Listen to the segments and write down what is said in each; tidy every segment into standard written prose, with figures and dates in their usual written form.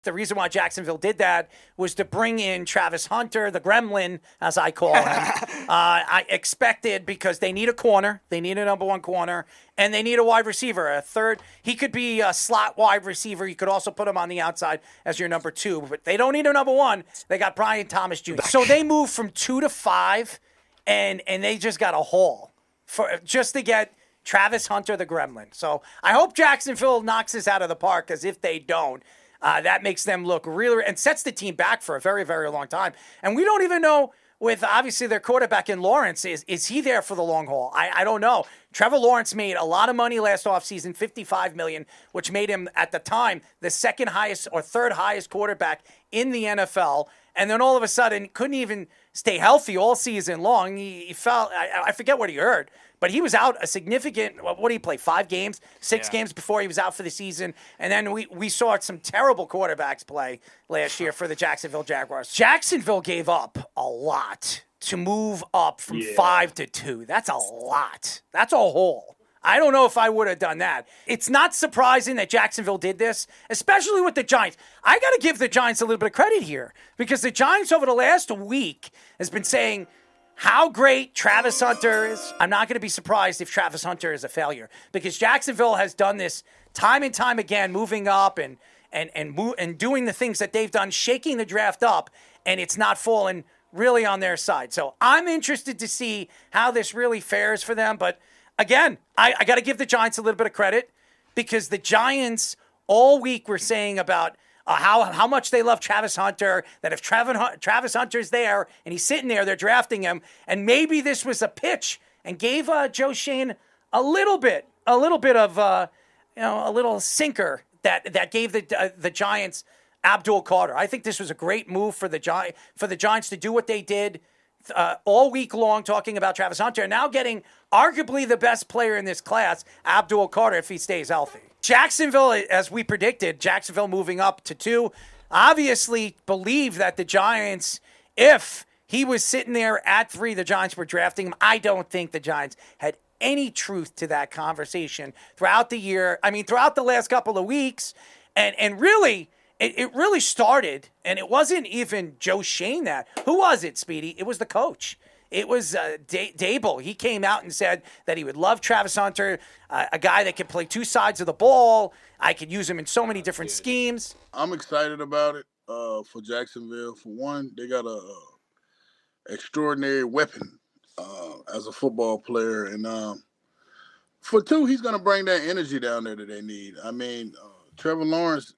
the reason why Jacksonville did that was to bring in Travis Hunter, the gremlin, as I call him. I expected because they need a corner. They need a number one corner, and they need a wide receiver. A third, he could be a slot wide receiver. You could also put him on the outside as your number two, but they don't need a number one. They got Brian Thomas Jr. So they moved from 2 to 5, and they just got a haul just to get Travis Hunter, the gremlin. So I hope Jacksonville knocks this out of the park, because if they don't, that makes them look really, and sets the team back for a very, very long time. And we don't even know, with obviously their quarterback in Lawrence, is he there for the long haul? I don't know. Trevor Lawrence made a lot of money last offseason, $55 million, which made him, at the time, the second highest or third highest quarterback in the NFL. And then all of a sudden, couldn't even stay healthy all season long. He fell, I forget what he hurt, but he was out a significant, what did he play, 5 games, 6 games before he was out for the season. And then we saw some terrible quarterbacks play last year for the Jacksonville Jaguars. Jacksonville gave up a lot to move up from 5 to 2. That's a lot. That's a haul. I don't know if I would have done that. It's not surprising that Jacksonville did this, especially with the Giants. I got to give the Giants a little bit of credit here, because the Giants over the last week has been saying how great Travis Hunter is. I'm not going to be surprised if Travis Hunter is a failure, because Jacksonville has done this time and time again, moving up and doing the things that they've done, shaking the draft up, and it's not falling really on their side. So I'm interested to see how this really fares for them. But again, I got to give the Giants a little bit of credit, because the Giants all week were saying about how much they love Travis Hunter, that if Travis Hunter's there and he's sitting there, they're drafting him. And maybe this was a pitch and gave Joe Shane a little bit of a little sinker that gave the Giants Abdul Carter. I think this was a great move for the Giants to do what they did all week long, talking about Travis Hunter, and now getting arguably the best player in this class, Abdul Carter, if he stays healthy. Jacksonville, as we predicted, Jacksonville moving up to 2, obviously believed that the Giants, if he was sitting there at 3, the Giants were drafting him. I don't think the Giants had any truth to that conversation throughout the year. I mean, throughout the last couple of weeks, and really, it really started, and it wasn't even Joe Shane that. Who was it, Speedy? It was the coach. It was Dable. He came out and said that he would love Travis Hunter, a guy that can play 2 sides of the ball. I could use him in so many different schemes. I'm excited about it for Jacksonville. For one, they got a extraordinary weapon as a football player. And for 2, he's going to bring that energy down there that they need. I mean, Trevor Lawrence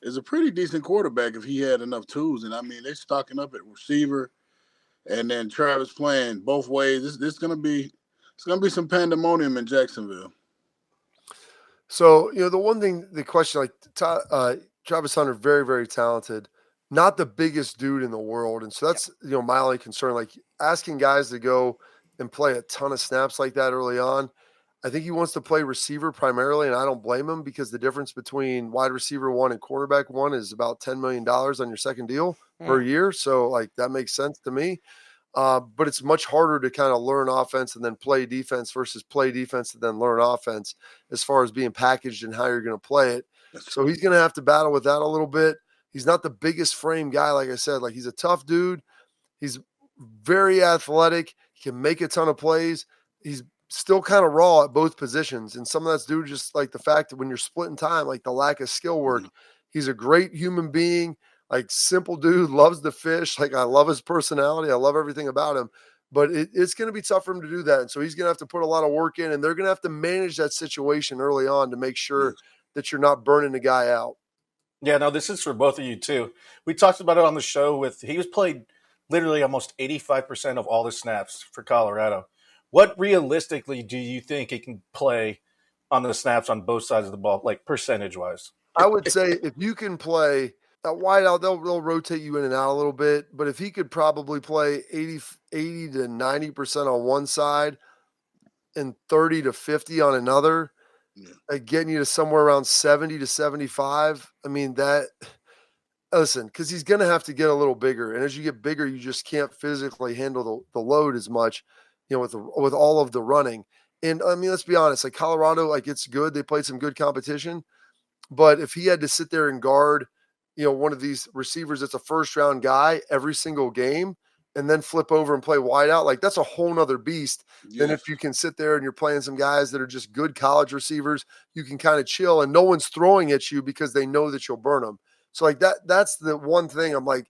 is a pretty decent quarterback if he had enough tools. And, I mean, they're stocking up at receiver. And then Travis playing both ways. This is going to be some pandemonium in Jacksonville. So, the question, Travis Hunter, very, very talented, not the biggest dude in the world. And so that's, my only concern, like asking guys to go and play a ton of snaps like that early on. I think he wants to play receiver primarily, and I don't blame him, because the difference between wide receiver 1 and quarterback 1 is about $10 million on your second deal per year. So, that makes sense to me. But it's much harder to kind of learn offense and then play defense versus play defense and then learn offense as far as being packaged and how you're going to play it. So he's going to have to battle with that a little bit. He's not the biggest frame guy, like I said. Like, he's a tough dude. He's very athletic. He can make a ton of plays. He's still kind of raw at both positions. And some of that's due to just like the fact that when you're splitting time, like the lack of skill work. He's a great human being, like simple dude, loves to fish. Like, I love his personality. I love everything about him. But it's going to be tough for him to do that. And so he's going to have to put a lot of work in, and they're going to have to manage that situation early on to make sure that you're not burning the guy out. Yeah, no, this is for both of you too. We talked about it on the show he was played literally almost 85% of all the snaps for Colorado. What realistically do you think he can play on the snaps on both sides of the ball, like percentage-wise? I would say if you can play that wide out, they'll rotate you in and out a little bit. But if he could probably play 80 to 90% on one side and 30 to 50 on another, getting you to somewhere around 70 to 75, I mean, listen, because he's going to have to get a little bigger. And as you get bigger, you just can't physically handle the load as much, with all of the running. And I mean, let's be honest, like Colorado, like it's good. They played some good competition. But if he had to sit there and guard one of these receivers that's a first round guy every single game and then flip over and play wide out, like that's a whole nother beast than if you can sit there and you're playing some guys that are just good college receivers. You can kind of chill and no one's throwing at you because they know that you'll burn them. So like that's the one thing I'm like,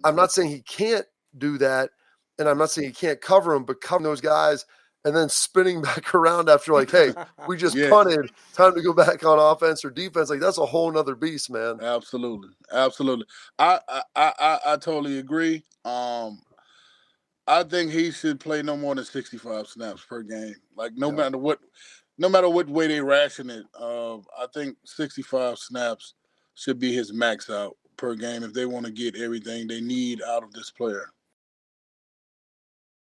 I'm not saying he can't do that. And I'm not saying he can't cover them, but covering those guys and then spinning back around after like, hey, we just punted, time to go back on offense or defense. Like that's a whole nother beast, man. Absolutely. I totally agree. I think he should play no more than 65 snaps per game. Like no matter what way they ration it, I think 65 snaps should be his max out per game if they want to get everything they need out of this player.